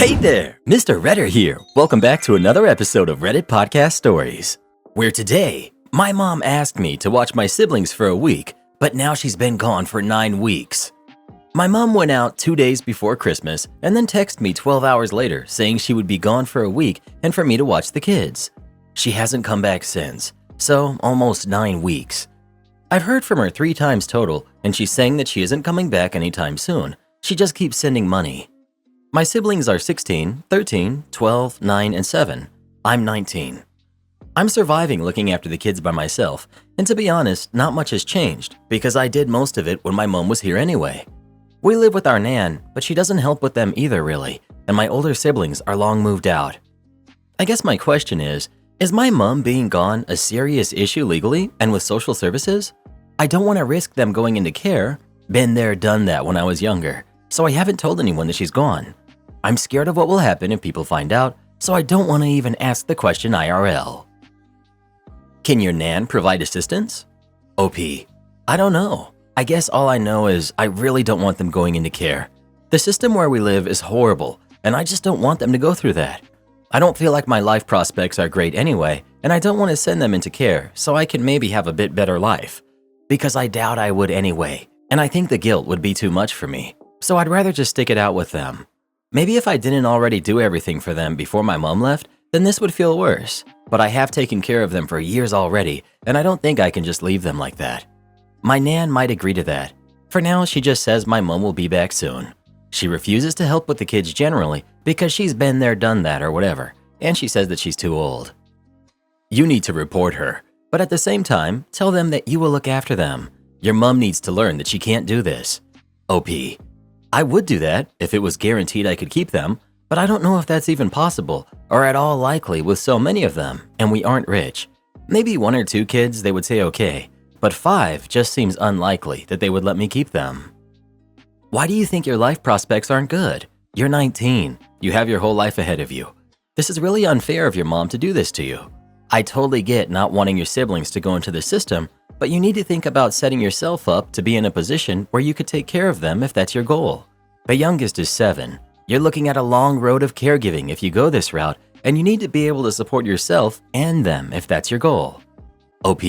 Hey there, Mr. Redder here. Welcome back to another episode of Reddit Podcast Stories, where today, my mom asked me to watch my siblings for a week, but now she's been gone for 9 weeks. My mom went out 2 days before Christmas and then texted me 12 hours later saying she would be gone for a week and for me to watch the kids. She hasn't come back since, so almost 9 weeks. I've heard from her 3 times total, and she's saying that she isn't coming back anytime soon. She just keeps sending money. My siblings are 16, 13, 12, 9, and 7. I'm 19. I'm surviving looking after the kids by myself, and to be honest, not much has changed because I did most of it when my mom was here anyway. We live with our nan, but she doesn't help with them either really, and my older siblings are long moved out. I guess my question is my mom being gone a serious issue legally and with social services? I don't want to risk them going into care. Been there, done that when I was younger, so I haven't told anyone that she's gone. I'm scared of what will happen if people find out, so I don't want to even ask the question IRL. Can your nan provide assistance? OP. I don't know. I guess all I know is I really don't want them going into care. The system where we live is horrible, and I just don't want them to go through that. I don't feel like my life prospects are great anyway, and I don't want to send them into care so I can maybe have a bit better life. Because I doubt I would anyway, and I think the guilt would be too much for me, so I'd rather just stick it out with them. Maybe if I didn't already do everything for them before my mom left, then this would feel worse. But I have taken care of them for years already, and I don't think I can just leave them like that. My nan might agree to that. For now, she just says my mom will be back soon. She refuses to help with the kids generally because she's been there, done that, or whatever, and she says that she's too old. You need to report her, but at the same time, tell them that you will look after them. Your mom needs to learn that she can't do this. OP. I would do that if it was guaranteed I could keep them, but I don't know if that's even possible or at all likely with so many of them, and we aren't rich. Maybe 1 or 2 kids they would say okay, but 5 just seems unlikely that they would let me keep them. Why do you think your life prospects aren't good? You're 19. You have your whole life ahead of you. This is really unfair of your mom to do this to you. I totally get not wanting your siblings to go into the system, but you need to think about setting yourself up to be in a position where you could take care of them if that's your goal. The youngest is 7. You're looking at a long road of caregiving if you go this route, and you need to be able to support yourself and them if that's your goal. OP.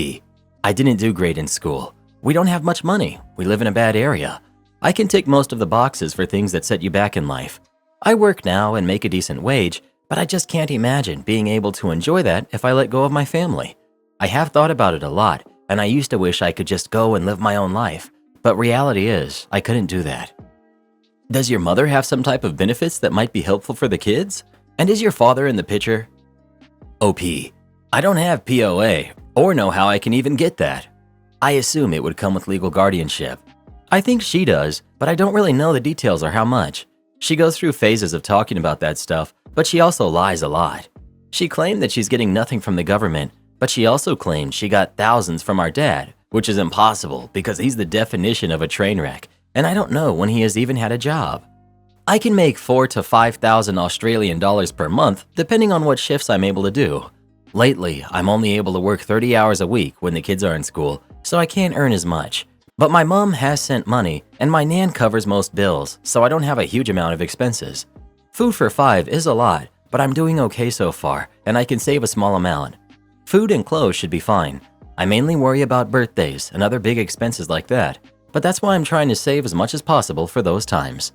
I didn't do great in school. We don't have much money. We live in a bad area. I can tick most of the boxes for things that set you back in life. I work now and make a decent wage, but I just can't imagine being able to enjoy that if I let go of my family. I have thought about it a lot, and I used to wish I could just go and live my own life, but reality is, I couldn't do that. Does your mother have some type of benefits that might be helpful for the kids? And is your father in the picture? OP. I don't have POA, or know how I can even get that. I assume it would come with legal guardianship. I think she does, but I don't really know the details or how much. She goes through phases of talking about that stuff, but she also lies a lot. She claimed that she's getting nothing from the government, but she also claimed she got thousands from our dad, which is impossible because he's the definition of a train wreck, and I don't know when he has even had a job. I can make 4,000 to 5,000 Australian dollars per month depending on what shifts I'm able to do. Lately, I'm only able to work 30 hours a week when the kids are in school, so I can't earn as much. But my mom has sent money, and my nan covers most bills, so I don't have a huge amount of expenses. Food for 5 is a lot, but I'm doing okay so far, and I can save a small amount. Food and clothes should be fine. I mainly worry about birthdays and other big expenses like that, but that's why I'm trying to save as much as possible for those times.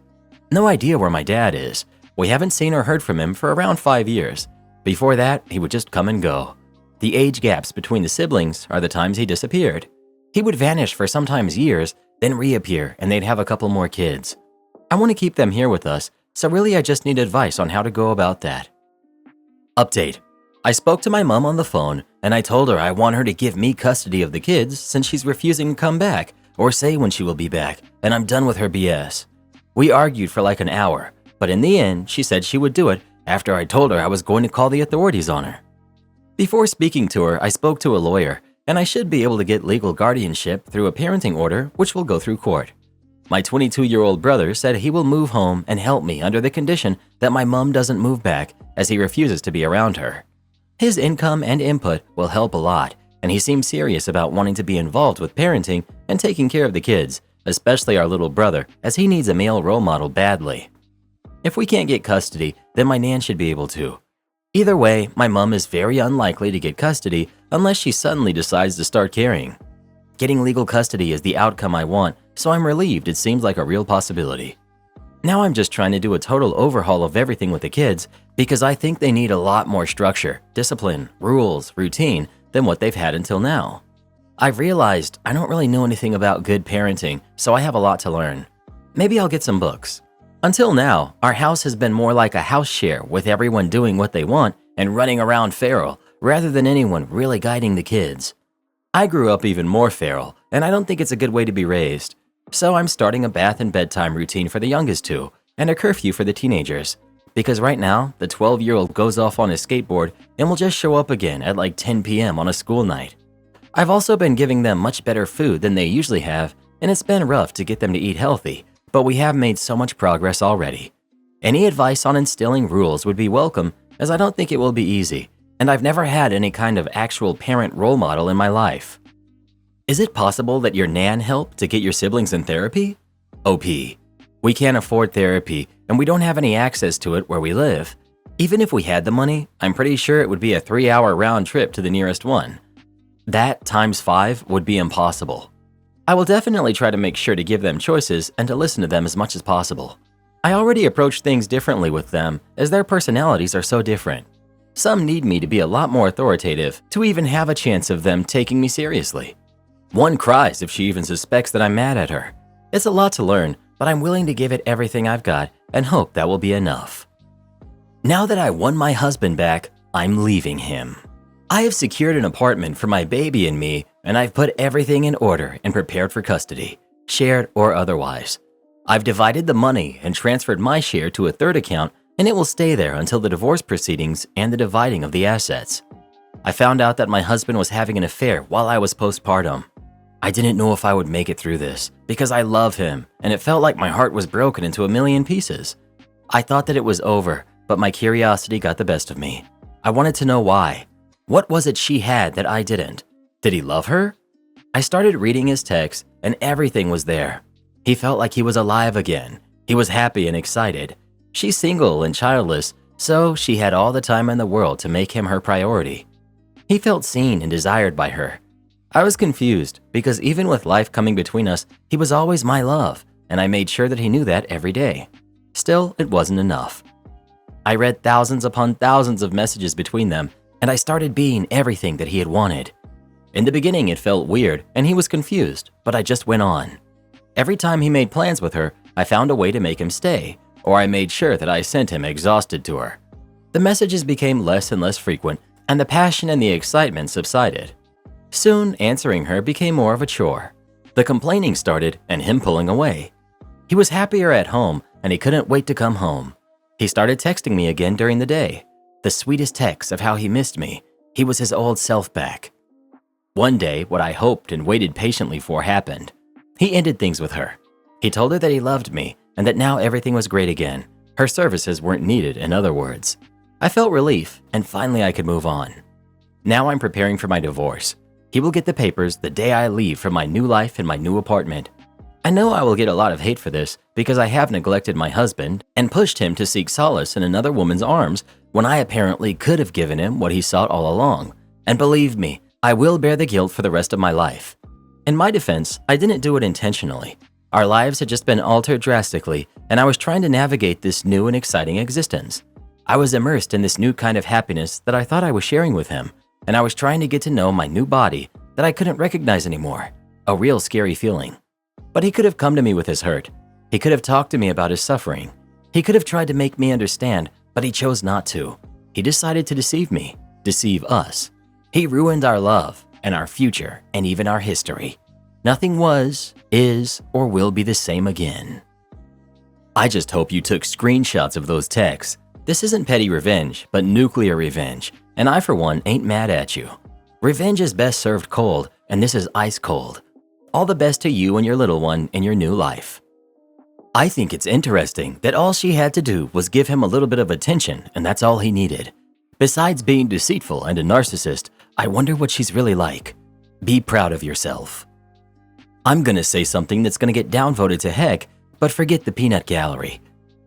No idea where my dad is. We haven't seen or heard from him for around 5 years. Before that, he would just come and go. The age gaps between the siblings are the times he disappeared. He would vanish for sometimes years, then reappear, and they'd have a couple more kids. I want to keep them here with us, so really I just need advice on how to go about that. Update. I spoke to my mom on the phone, and I told her I want her to give me custody of the kids since she's refusing to come back or say when she will be back, and I'm done with her BS. We argued for like an hour, but in the end, she said she would do it after I told her I was going to call the authorities on her. Before speaking to her, I spoke to a lawyer, and I should be able to get legal guardianship through a parenting order, which will go through court. My 22-year-old brother said he will move home and help me under the condition that my mom doesn't move back as he refuses to be around her. His income and input will help a lot, and he seems serious about wanting to be involved with parenting and taking care of the kids, especially our little brother, as he needs a male role model badly. If we can't get custody, then my nan should be able to. Either way, my mom is very unlikely to get custody unless she suddenly decides to start caring. Getting legal custody is the outcome I want, so I'm relieved it seems like a real possibility. Now I'm just trying to do a total overhaul of everything with the kids because I think they need a lot more structure, discipline, rules, routine than what they've had until now. I've realized I don't really know anything about good parenting, so I have a lot to learn. Maybe I'll get some books. Until now, our house has been more like a house share with everyone doing what they want and running around feral rather than anyone really guiding the kids. I grew up even more feral, and I don't think it's a good way to be raised. So I'm starting a bath and bedtime routine for the youngest two and a curfew for the teenagers. Because right now, the 12-year-old goes off on his skateboard and will just show up again at like 10 p.m. on a school night. I've also been giving them much better food than they usually have, and it's been rough to get them to eat healthy, but we have made so much progress already. Any advice on instilling rules would be welcome, as I don't think it will be easy, and I've never had any kind of actual parent role model in my life. Is it possible that your nan helped to get your siblings in therapy? OP. We can't afford therapy, and we don't have any access to it where we live. Even if we had the money, I'm pretty sure it would be a 3-hour round trip to the nearest one. That times 5 would be impossible. I will definitely try to make sure to give them choices and to listen to them as much as possible. I already approach things differently with them as their personalities are so different. Some need me to be a lot more authoritative to even have a chance of them taking me seriously. One cries if she even suspects that I'm mad at her. It's a lot to learn, but I'm willing to give it everything I've got and hope that will be enough. Now that I won my husband back, I'm leaving him. I have secured an apartment for my baby and me, and I've put everything in order and prepared for custody, shared or otherwise. I've divided the money and transferred my share to a third account, and it will stay there until the divorce proceedings and the dividing of the assets. I found out that my husband was having an affair while I was postpartum. I didn't know if I would make it through this because I love him, and it felt like my heart was broken into a million pieces. I thought that it was over, but my curiosity got the best of me. I wanted to know why. What was it she had that I didn't? Did he love her? I started reading his text, and everything was there. He felt like he was alive again. He was happy and excited. She's single and childless, so she had all the time in the world to make him her priority. He felt seen and desired by her. I was confused because even with life coming between us, he was always my love, and I made sure that he knew that every day. Still, it wasn't enough. I read thousands upon thousands of messages between them, and I started being everything that he had wanted. In the beginning, it felt weird, and he was confused, but I just went on. Every time he made plans with her, I found a way to make him stay, or I made sure that I sent him exhausted to her. The messages became less and less frequent, and the passion and the excitement subsided. Soon, answering her became more of a chore. The complaining started and him pulling away. He was happier at home, and he couldn't wait to come home. He started texting me again during the day. The sweetest texts of how he missed me. He was his old self back. One day, what I hoped and waited patiently for happened. He ended things with her. He told her that he loved me and that now everything was great again. Her services weren't needed, in other words. I felt relief, and finally I could move on. Now I'm preparing for my divorce. He will get the papers the day I leave for my new life in my new apartment. I know I will get a lot of hate for this because I have neglected my husband and pushed him to seek solace in another woman's arms when I apparently could have given him what he sought all along. And believe me, I will bear the guilt for the rest of my life. In my defense, I didn't do it intentionally. Our lives had just been altered drastically, and I was trying to navigate this new and exciting existence. I was immersed in this new kind of happiness that I thought I was sharing with him, and I was trying to get to know my new body that I couldn't recognize anymore. A real scary feeling. But he could have come to me with his hurt. He could have talked to me about his suffering. He could have tried to make me understand, but he chose not to. He decided to deceive me, deceive us. He ruined our love and our future and even our history. Nothing was, is, or will be the same again. I just hope you took screenshots of those texts. This isn't petty revenge, but nuclear revenge, and I for one ain't mad at you. Revenge is best served cold, and this is ice cold. All the best to you and your little one in your new life. I think it's interesting that all she had to do was give him a little bit of attention, and that's all he needed. Besides being deceitful and a narcissist, I wonder what she's really like. Be proud of yourself. I'm gonna say something that's gonna get downvoted to heck, but forget the peanut gallery.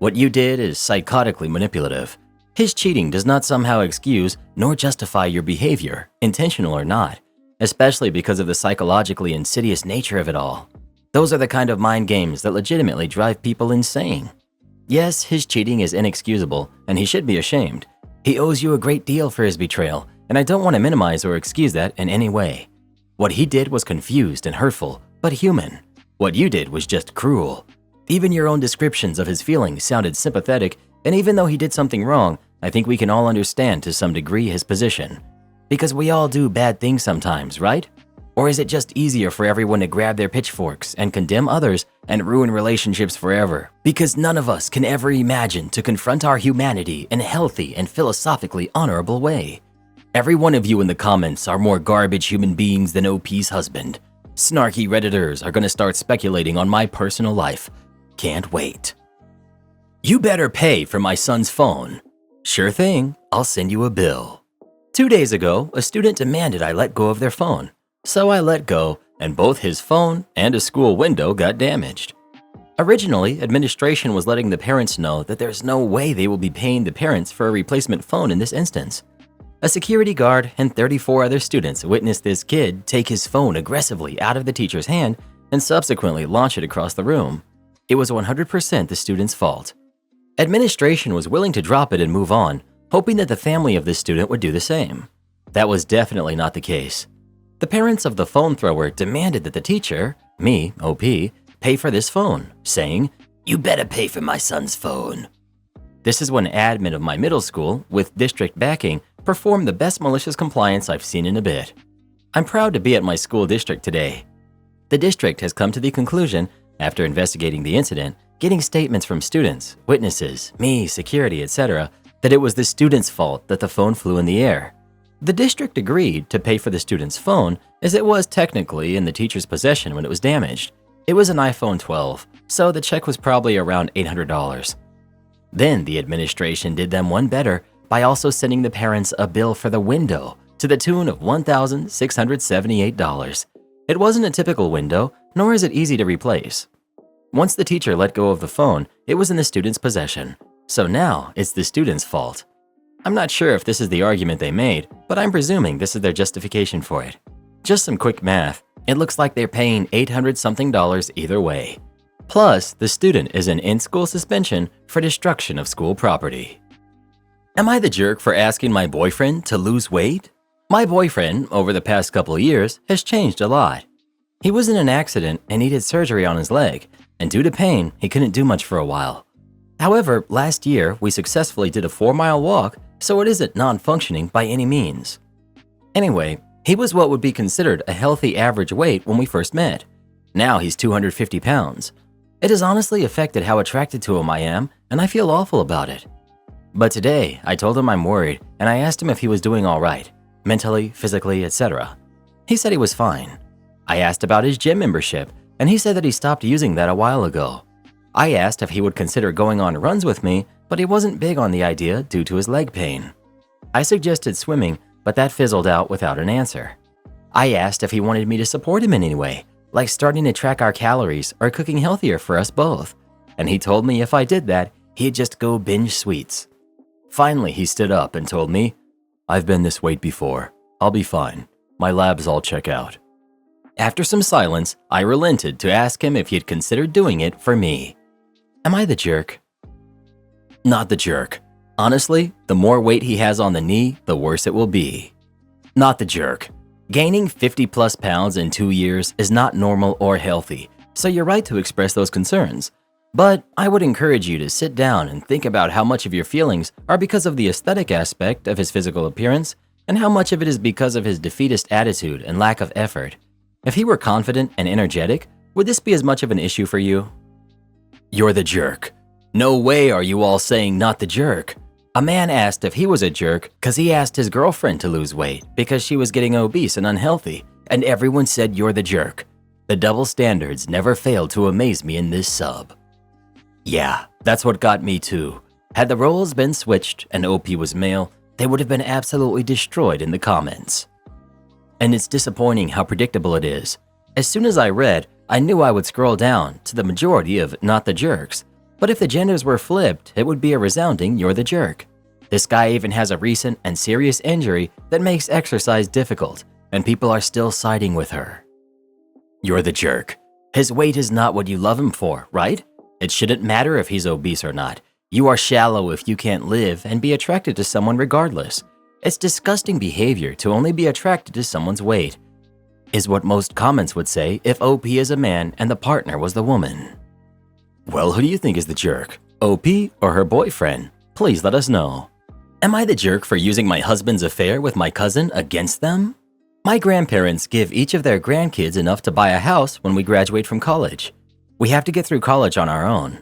What you did is psychotically manipulative. His cheating does not somehow excuse nor justify your behavior, intentional or not, especially because of the psychologically insidious nature of it all. Those are the kind of mind games that legitimately drive people insane. Yes, his cheating is inexcusable, and he should be ashamed. He owes you a great deal for his betrayal, and I don't want to minimize or excuse that in any way. What he did was confused and hurtful, but human. What you did was just cruel. Even your own descriptions of his feelings sounded sympathetic, and even though he did something wrong, I think we can all understand to some degree his position. Because we all do bad things sometimes, right? Or is it just easier for everyone to grab their pitchforks and condemn others and ruin relationships forever? Because none of us can ever imagine to confront our humanity in a healthy and philosophically honorable way. Every one of you in the comments are more garbage human beings than OP's husband. Snarky Redditors are gonna start speculating on my personal life. Can't wait. You better pay for my son's phone. Sure thing, I'll send you a bill. 2 days ago, a student demanded I let go of their phone. So I let go, and both his phone and a school window got damaged. Originally, administration was letting the parents know that there's no way they will be paying the parents for a replacement phone in this instance. A security guard and 34 other students witnessed this kid take his phone aggressively out of the teacher's hand and subsequently launch it across the room. It was 100% the student's fault. Administration was willing to drop it and move on, hoping that the family of this student would do the same. That was definitely not the case. The parents of the phone thrower demanded that the teacher, me, OP, pay for this phone, saying, "You better pay for my son's phone." This is when admin of my middle school, with district backing, performed the best malicious compliance I've seen in a bit. I'm proud to be at my school district today. The district has come to the conclusion, after investigating the incident, getting statements from students, witnesses, me, security, etc., that it was the student's fault that the phone flew in the air. The district agreed to pay for the student's phone as it was technically in the teacher's possession when it was damaged. It was an iPhone 12, so the check was probably around $800. Then the administration did them one better by also sending the parents a bill for the window to the tune of $1,678. It wasn't a typical window, nor is it easy to replace. Once the teacher let go of the phone, it was in the student's possession. So now it's the student's fault. I'm not sure if this is the argument they made, but I'm presuming this is their justification for it. Just some quick math, it looks like they're paying $800-something either way. Plus, the student is in in-school suspension for destruction of school property. Am I the jerk for asking my boyfriend to lose weight? My boyfriend, over the past couple of years, has changed a lot. He was in an accident and needed surgery on his leg, and due to pain, he couldn't do much for a while. However, last year, we successfully did a 4-mile walk, so it isn't non-functioning by any means. Anyway, he was what would be considered a healthy average weight when we first met. Now he's 250 pounds. It has honestly affected how attracted to him I am, and I feel awful about it. But today, I told him I'm worried, and I asked him if he was doing all right, mentally, physically, etc. He said he was fine. I asked about his gym membership, and he said that he stopped using that a while ago. I asked if he would consider going on runs with me, but he wasn't big on the idea due to his leg pain. I suggested swimming, but that fizzled out without an answer. I asked if he wanted me to support him in any way, like starting to track our calories or cooking healthier for us both, and he told me if I did that, he'd just go binge sweets. Finally, he stood up and told me, "I've been this weight before. I'll be fine. My labs all check out." After some silence, I relented to ask him if he'd considered doing it for me. Am I the jerk? Not the jerk. Honestly, the more weight he has on the knee, the worse it will be. Not the jerk. Gaining 50+ pounds in 2 years is not normal or healthy, so you're right to express those concerns. But I would encourage you to sit down and think about how much of your feelings are because of the aesthetic aspect of his physical appearance and how much of it is because of his defeatist attitude and lack of effort. If he were confident and energetic, would this be as much of an issue for you? You're the jerk. No way are you all saying not the jerk. A man asked if he was a jerk because he asked his girlfriend to lose weight because she was getting obese and unhealthy, and everyone said you're the jerk. The double standards never fail to amaze me in this sub. Yeah, that's what got me too. Had the roles been switched and OP was male, they would have been absolutely destroyed in the comments. And it's disappointing how predictable it is. As soon as I read, I knew I would scroll down to the majority of not the jerks, But if the genders were flipped, it would be a resounding "you're the jerk." This guy even has a recent and serious injury that makes exercise difficult, and people are still siding with her. You're the jerk. His weight is not what you love him for, right? It shouldn't matter if he's obese or not. You are shallow if you can't live and be attracted to someone regardless. It's disgusting behavior to only be attracted to someone's weight, is what most comments would say if OP is a man and the partner was the woman. Well, who do you think is the jerk? OP or her boyfriend? Please let us know. Am I the jerk for using my husband's affair with my cousin against them? My grandparents give each of their grandkids enough to buy a house when we graduate from college. We have to get through college on our own.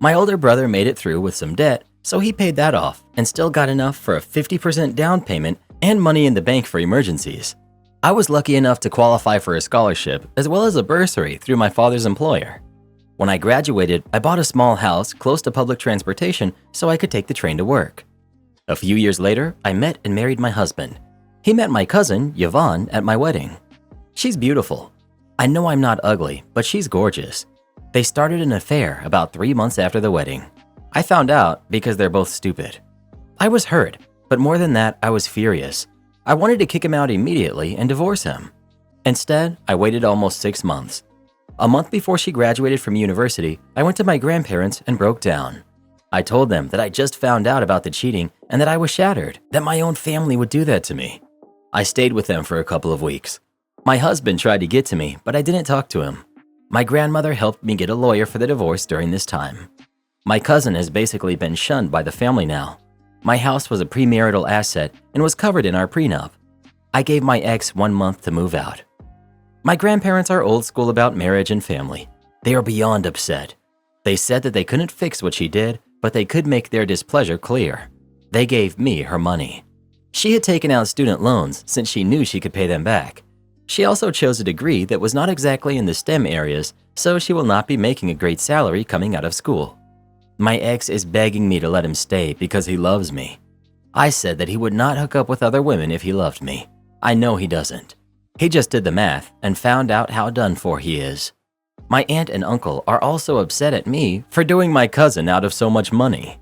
My older brother made it through with some debt, so he paid that off and still got enough for a 50% down payment and money in the bank for emergencies. I was lucky enough to qualify for a scholarship as well as a bursary through my father's employer. When I graduated, I bought a small house close to public transportation so I could take the train to work. A few years later, I met and married my husband. He met my cousin, Yvonne, at my wedding. She's beautiful. I know I'm not ugly, but she's gorgeous. They started an affair about 3 months after the wedding. I found out because they're both stupid. I was hurt, but more than that, I was furious. I wanted to kick him out immediately and divorce him. Instead, I waited almost 6 months. A month before she graduated from university, I went to my grandparents and broke down. I told them that I just found out about the cheating and that I was shattered, that my own family would do that to me. I stayed with them for a couple of weeks. My husband tried to get to me, but I didn't talk to him. My grandmother helped me get a lawyer for the divorce during this time. My cousin has basically been shunned by the family now. My house was a premarital asset and was covered in our prenup. I gave my ex 1 month to move out. My grandparents are old school about marriage and family. They are beyond upset. They said that they couldn't fix what she did, but they could make their displeasure clear. They gave me her money. She had taken out student loans since she knew she could pay them back. She also chose a degree that was not exactly in the STEM areas, so she will not be making a great salary coming out of school. My ex is begging me to let him stay because he loves me. I said that he would not hook up with other women if he loved me. I know he doesn't. He just did the math and found out how done for he is. My aunt and uncle are also upset at me for doing my cousin out of so much money.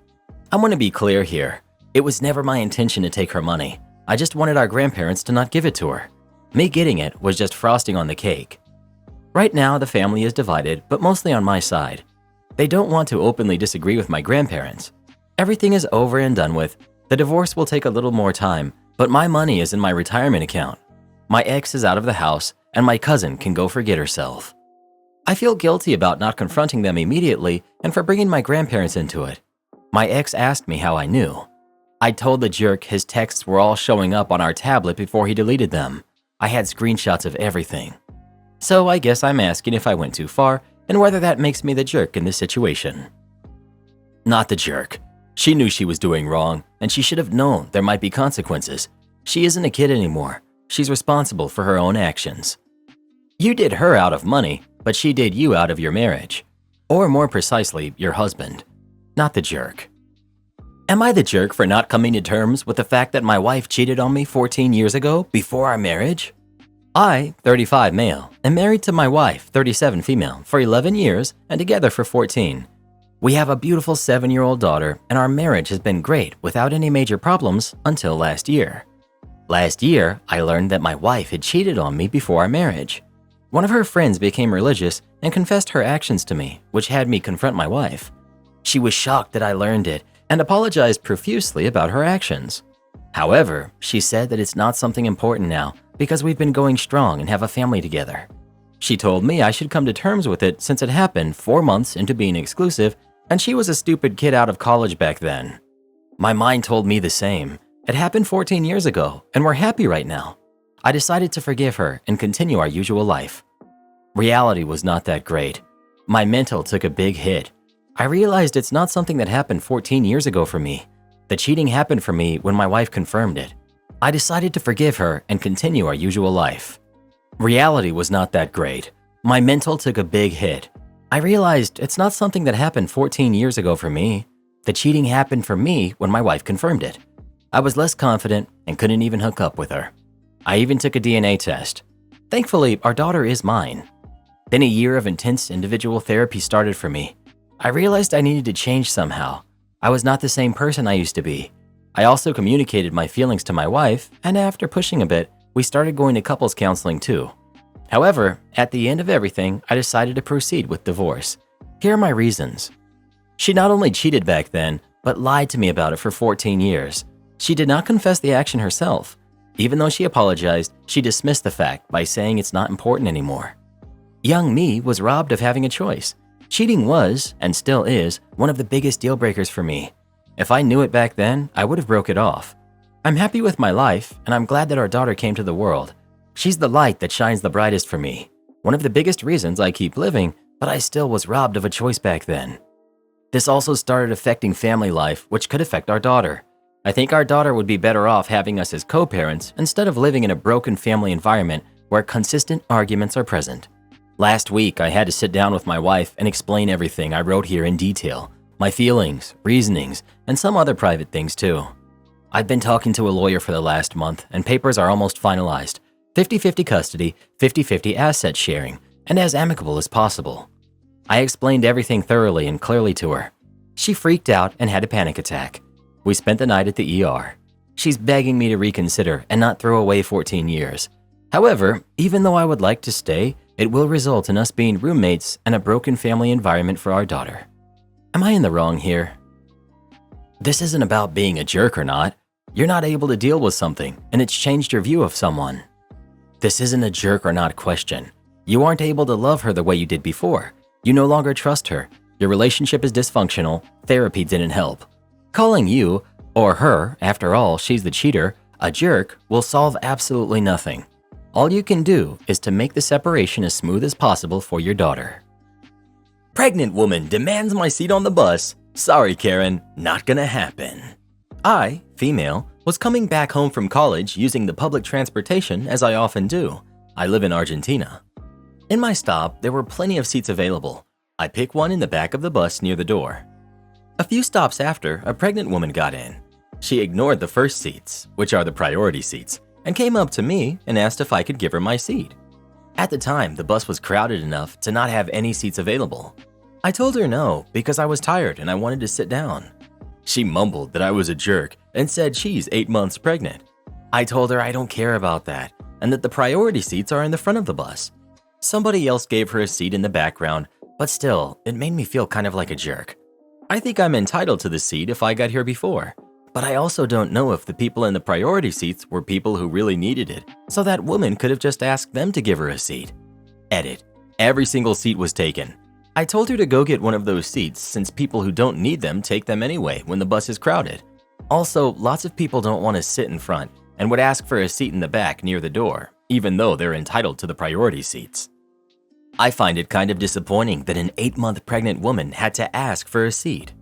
I want to be clear here. It was never my intention to take her money. I just wanted our grandparents to not give it to her. Me getting it was just frosting on the cake. Right now, the family is divided, but mostly on my side. They don't want to openly disagree with my grandparents. Everything is over and done with. The divorce will take a little more time, but my money is in my retirement account. My ex is out of the house, and my cousin can go forget herself. I feel guilty about not confronting them immediately and for bringing my grandparents into it. My ex asked me how I knew. I told the jerk his texts were all showing up on our tablet before he deleted them. I had screenshots of everything. So I guess I'm asking if I went too far and whether that makes me the jerk in this situation. Not the jerk. She knew she was doing wrong, and she should have known there might be consequences. She isn't a kid anymore. She's responsible for her own actions. You did her out of money, but she did you out of your marriage. Or more precisely, your husband. Not the jerk. Am I the jerk for not coming to terms with the fact that my wife cheated on me 14 years ago before our marriage? I, 35 male, am married to my wife, 37 female, for 11 years and together for 14. We have a beautiful 7-year-old daughter, and our marriage has been great without any major problems until last year. Last year, I learned that my wife had cheated on me before our marriage. One of her friends became religious and confessed her actions to me, which had me confront my wife. She was shocked that I learned it and apologized profusely about her actions. However, she said that it's not something important now because we've been going strong and have a family together. She told me I should come to terms with it since it happened 4 months into being exclusive, and she was a stupid kid out of college back then. My mind told me the same. It happened 14 years ago, and we're happy right now. I decided to forgive her and continue our usual life. Reality was not that great. My mental took a big hit. I realized it's not something that happened 14 years ago for me. The cheating happened for me when my wife confirmed it. I decided to forgive her and continue our usual life. Reality was not that great. My mental took a big hit. I realized it's not something that happened 14 years ago for me. The cheating happened for me when my wife confirmed it. I was less confident and couldn't even hook up with her. I even took a DNA test. Thankfully, our daughter is mine. Then a year of intense individual therapy started for me. I realized I needed to change somehow. I was not the same person I used to be. I also communicated my feelings to my wife, and after pushing a bit, we started going to couples counseling too. However, at the end of everything, I decided to proceed with divorce. Here are my reasons. She not only cheated back then, but lied to me about it for 14 years. She did not confess the action herself. Even though she apologized, she dismissed the fact by saying it's not important anymore. Young me was robbed of having a choice. Cheating was, and still is, one of the biggest deal breakers for me. If I knew it back then, I would have broke it off. I'm happy with my life, and I'm glad that our daughter came to the world. She's the light that shines the brightest for me. One of the biggest reasons I keep living, but I still was robbed of a choice back then. This also started affecting family life, which could affect our daughter. I think our daughter would be better off having us as co-parents instead of living in a broken family environment where consistent arguments are present. Last week, I had to sit down with my wife and explain everything I wrote here in detail, my feelings, reasonings, and some other private things too. I've been talking to a lawyer for the last month, and papers are almost finalized. 50-50 custody, 50-50 asset sharing, and as amicable as possible. I explained everything thoroughly and clearly to her. She freaked out and had a panic attack. We spent the night at the ER. She's begging me to reconsider and not throw away 14 years. However, even though I would like to stay, it will result in us being roommates and a broken family environment for our daughter. Am I in the wrong here? This isn't about being a jerk or not. You're not able to deal with something, and it's changed your view of someone. This isn't a jerk or not question. You aren't able to love her the way you did before. You no longer trust her. Your relationship is dysfunctional. Therapy didn't help. Calling you, or her, after all, she's the cheater, a jerk will solve absolutely nothing. All you can do is to make the separation as smooth as possible for your daughter. Pregnant woman demands my seat on the bus. Sorry, Karen, not gonna happen. I, female, was coming back home from college using the public transportation as I often do. I live in Argentina. In my stop, there were plenty of seats available. I picked one in the back of the bus near the door. A few stops after, a pregnant woman got in. She ignored the first seats, which are the priority seats, and came up to me and asked if I could give her my seat. At the time, the bus was crowded enough to not have any seats available. I told her no because I was tired and I wanted to sit down. She mumbled that I was a jerk and said she's 8 months pregnant. I told her I don't care about that and that the priority seats are in the front of the bus. Somebody else gave her a seat in the background, but still, it made me feel kind of like a jerk. I think I'm entitled to the seat if I got here before, but I also don't know if the people in the priority seats were people who really needed it, so that woman could have just asked them to give her a seat. Edit. Every single seat was taken. I told her to go get one of those seats since people who don't need them take them anyway when the bus is crowded. Also, lots of people don't want to sit in front and would ask for a seat in the back near the door, even though they're entitled to the priority seats. I find it kind of disappointing that an 8-month pregnant woman had to ask for a seat.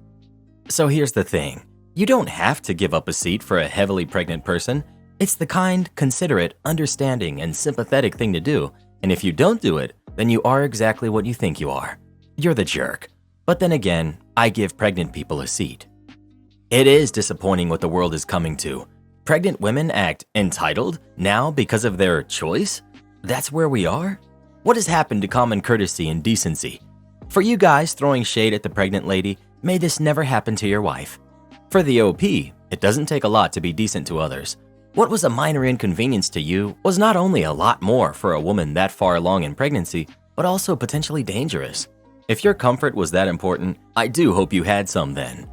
So here's the thing. You don't have to give up a seat for a heavily pregnant person. It's the kind, considerate, understanding, and sympathetic thing to do, and if you don't do it, then you are exactly what you think you are. You're the jerk. But then again, I give pregnant people a seat. It is disappointing what the world is coming to. Pregnant women act entitled now because of their choice? That's where we are? What has happened to common courtesy and decency? For you guys throwing shade at the pregnant lady, may this never happen to your wife. For the OP, it doesn't take a lot to be decent to others. What was a minor inconvenience to you was not only a lot more for a woman that far along in pregnancy, but also potentially dangerous. If your comfort was that important, I do hope you had some then.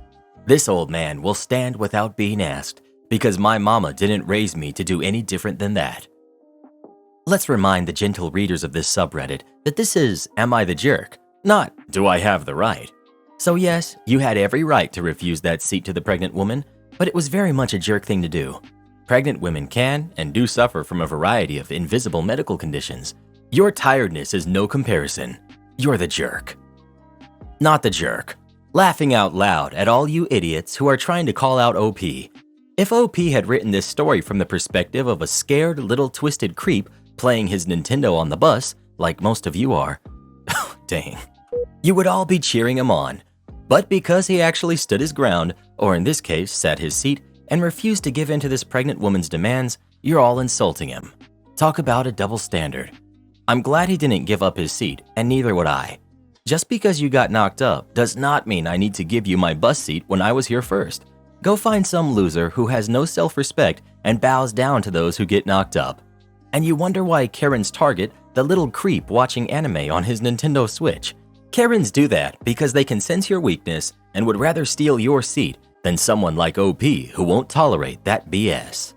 This old man will stand without being asked, because my mama didn't raise me to do any different than that. Let's remind the gentle readers of this subreddit that this is Am I the Jerk, not Do I Have the Right? So yes, you had every right to refuse that seat to the pregnant woman, but it was very much a jerk thing to do. Pregnant women can and do suffer from a variety of invisible medical conditions. Your tiredness is no comparison. You're the jerk. Not the jerk. Laughing out loud at all you idiots who are trying to call out OP. If OP had written this story from the perspective of a scared little twisted creep playing his Nintendo on the bus, like most of you are, dang, you would all be cheering him on. But because he actually stood his ground, or in this case, sat his seat, and refused to give in to this pregnant woman's demands, you're all insulting him. Talk about a double standard. I'm glad he didn't give up his seat, and neither would I. Just because you got knocked up does not mean I need to give you my bus seat when I was here first. Go find some loser who has no self-respect and bows down to those who get knocked up. And you wonder why Karens target the little creep watching anime on his Nintendo Switch. Karens do that because they can sense your weakness and would rather steal your seat than someone like OP who won't tolerate that BS.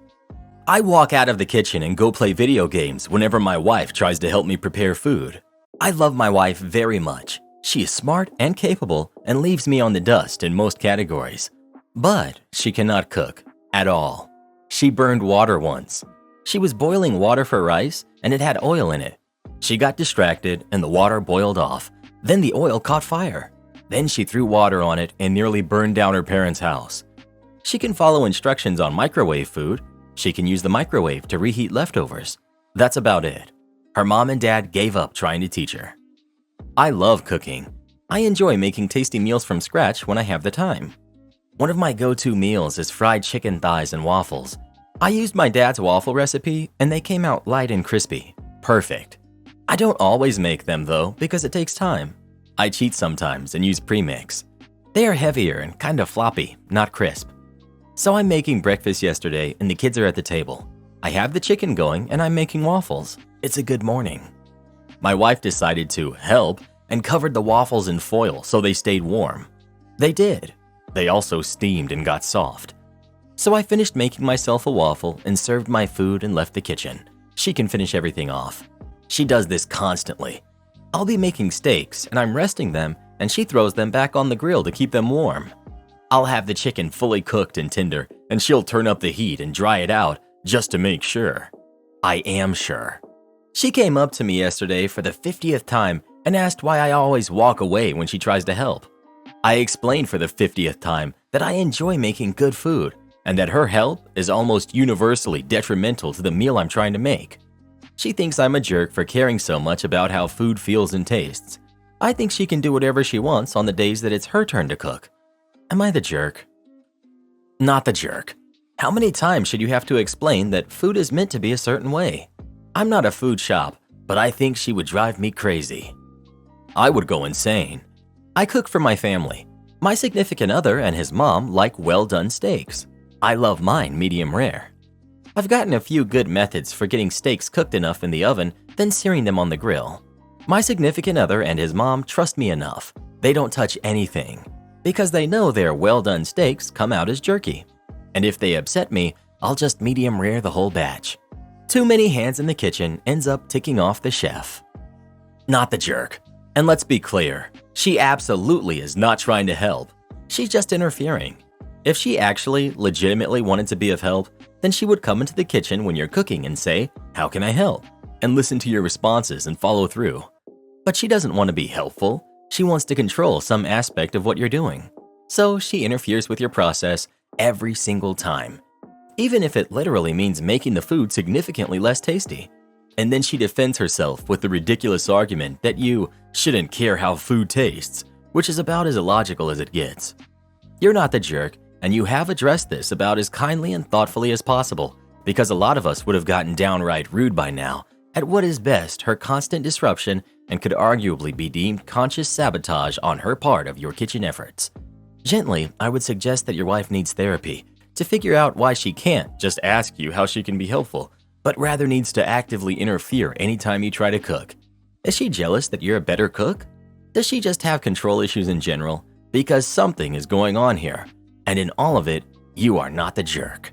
I walk out of the kitchen and go play video games whenever my wife tries to help me prepare food. I love my wife very much. She is smart and capable and leaves me on the dust in most categories. But she cannot cook at all. She burned water once. She was boiling water for rice and it had oil in it. She got distracted and the water boiled off. Then the oil caught fire. Then she threw water on it and nearly burned down her parents' house. She can follow instructions on microwave food. She can use the microwave to reheat leftovers. That's about it. Her mom and dad gave up trying to teach her. I love cooking. I enjoy making tasty meals from scratch when I have the time. One of my go-to meals is fried chicken thighs and waffles. I used my dad's waffle recipe and they came out light and crispy. Perfect. I don't always make them though because it takes time. I cheat sometimes and use premix. They are heavier and kind of floppy, not crisp. So I'm making breakfast yesterday and the kids are at the table. I have the chicken going and I'm making waffles. It's a good morning. My wife decided to help and covered the waffles in foil so they stayed warm. They did. They also steamed and got soft. So I finished making myself a waffle and served my food and left the kitchen. She can finish everything off. She does this constantly. I'll be making steaks and I'm resting them and she throws them back on the grill to keep them warm. I'll have the chicken fully cooked and tender and she'll turn up the heat and dry it out just to make sure. I am sure. She came up to me yesterday for the 50th time and asked why I always walk away when she tries to help. I explained for the 50th time that I enjoy making good food and that her help is almost universally detrimental to the meal I'm trying to make. She thinks I'm a jerk for caring so much about how food feels and tastes. I think she can do whatever she wants on the days that it's her turn to cook. Am I the jerk? Not the jerk. How many times should you have to explain that food is meant to be a certain way? I'm not a food shop, but I think she would drive me crazy. I would go insane. I cook for my family. My significant other and his mom like well-done steaks. I love mine medium rare. I've gotten a few good methods for getting steaks cooked enough in the oven, then searing them on the grill. My significant other and his mom trust me enough. They don't touch anything because they know their well-done steaks come out as jerky. And if they upset me, I'll just medium rare the whole batch. Too many hands in the kitchen ends up ticking off the chef. Not the jerk. And let's be clear, she absolutely is not trying to help. She's just interfering. If she actually legitimately wanted to be of help, then she would come into the kitchen when you're cooking and say, "How can I help?" and listen to your responses and follow through. But she doesn't want to be helpful. She wants to control some aspect of what you're doing. So she interferes with your process every single time, even if it literally means making the food significantly less tasty. And then she defends herself with the ridiculous argument that you shouldn't care how food tastes, which is about as illogical as it gets. You're not the jerk, and you have addressed this about as kindly and thoughtfully as possible, because a lot of us would have gotten downright rude by now at what is best her constant disruption and could arguably be deemed conscious sabotage on her part of your kitchen efforts. Gently, I would suggest that your wife needs therapy to figure out why she can't just ask you how she can be helpful, but rather needs to actively interfere anytime you try to cook. Is she jealous that you're a better cook? Does she just have control issues in general? Because something is going on here, and in all of it, you are not the jerk.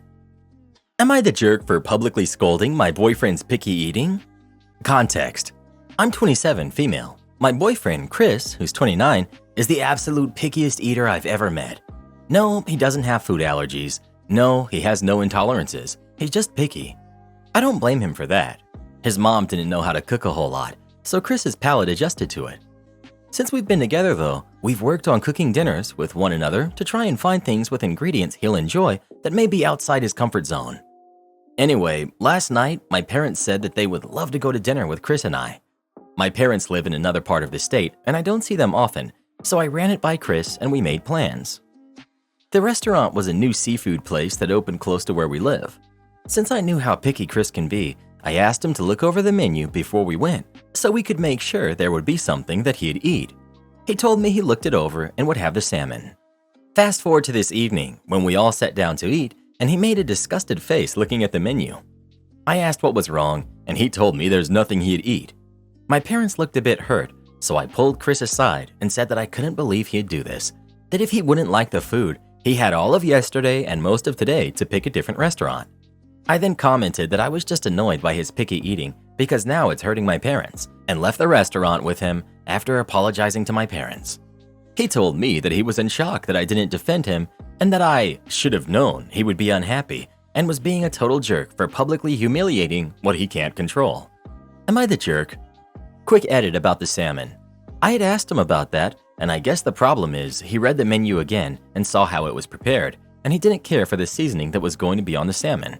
Am I the jerk for publicly scolding my boyfriend's picky eating? Context. I'm 27, female. My boyfriend, Chris, who's 29, is the absolute pickiest eater I've ever met. No, he doesn't have food allergies. No, he has no intolerances. He's just picky. I don't blame him for that. His mom didn't know how to cook a whole lot, so Chris's palate adjusted to it. Since we've been together though, we've worked on cooking dinners with one another to try and find things with ingredients he'll enjoy that may be outside his comfort zone. Anyway, last night, my parents said that they would love to go to dinner with Chris and I. My parents live in another part of the state and I don't see them often, so I ran it by Chris and we made plans. The restaurant was a new seafood place that opened close to where we live. Since I knew how picky Chris can be, I asked him to look over the menu before we went, so we could make sure there would be something that he'd eat. He told me he looked it over and would have the salmon. Fast forward to this evening when we all sat down to eat and he made a disgusted face looking at the menu. I asked what was wrong and he told me there's nothing he'd eat. My parents looked a bit hurt, so I pulled Chris aside and said that I couldn't believe he'd do this, that if he wouldn't like the food, he had all of yesterday and most of today to pick a different restaurant. I then commented that I was just annoyed by his picky eating because now it's hurting my parents, and left the restaurant with him after apologizing to my parents. He told me that he was in shock that I didn't defend him and that I should have known he would be unhappy and was being a total jerk for publicly humiliating what he can't control. Am I the jerk? Quick edit about the salmon. I had asked him about that, and I guess the problem is he read the menu again and saw how it was prepared, and he didn't care for the seasoning that was going to be on the salmon.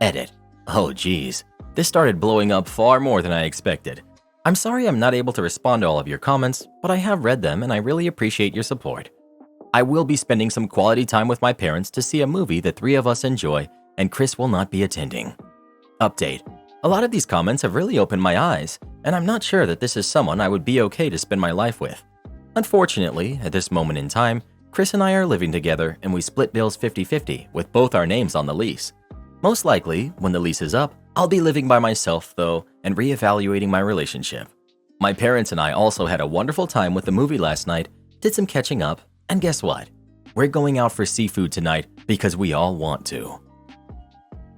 Edit. Oh geez, this started blowing up far more than I expected. I'm sorry I'm not able to respond to all of your comments, but I have read them and I really appreciate your support. I will be spending some quality time with my parents to see a movie the three of us enjoy, and Chris will not be attending. Update. A lot of these comments have really opened my eyes, and I'm not sure that this is someone I would be okay to spend my life with. Unfortunately, at this moment in time, Chris and I are living together and we split bills 50-50 with both our names on the lease. Most likely, when the lease is up, I'll be living by myself though and reevaluating my relationship. My parents and I also had a wonderful time with the movie last night, did some catching up, and guess what? We're going out for seafood tonight because we all want to.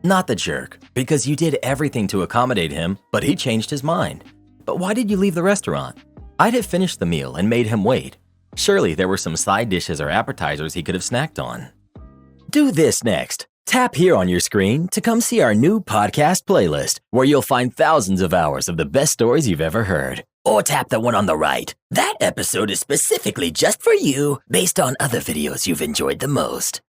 Not the jerk, because you did everything to accommodate him, but he changed his mind. But why did you leave the restaurant? I'd have finished the meal and made him wait. Surely there were some side dishes or appetizers he could have snacked on. Do this next. Tap here on your screen to come see our new podcast playlist, where you'll find thousands of hours of the best stories you've ever heard. Or tap the one on the right. That episode is specifically just for you, based on other videos you've enjoyed the most.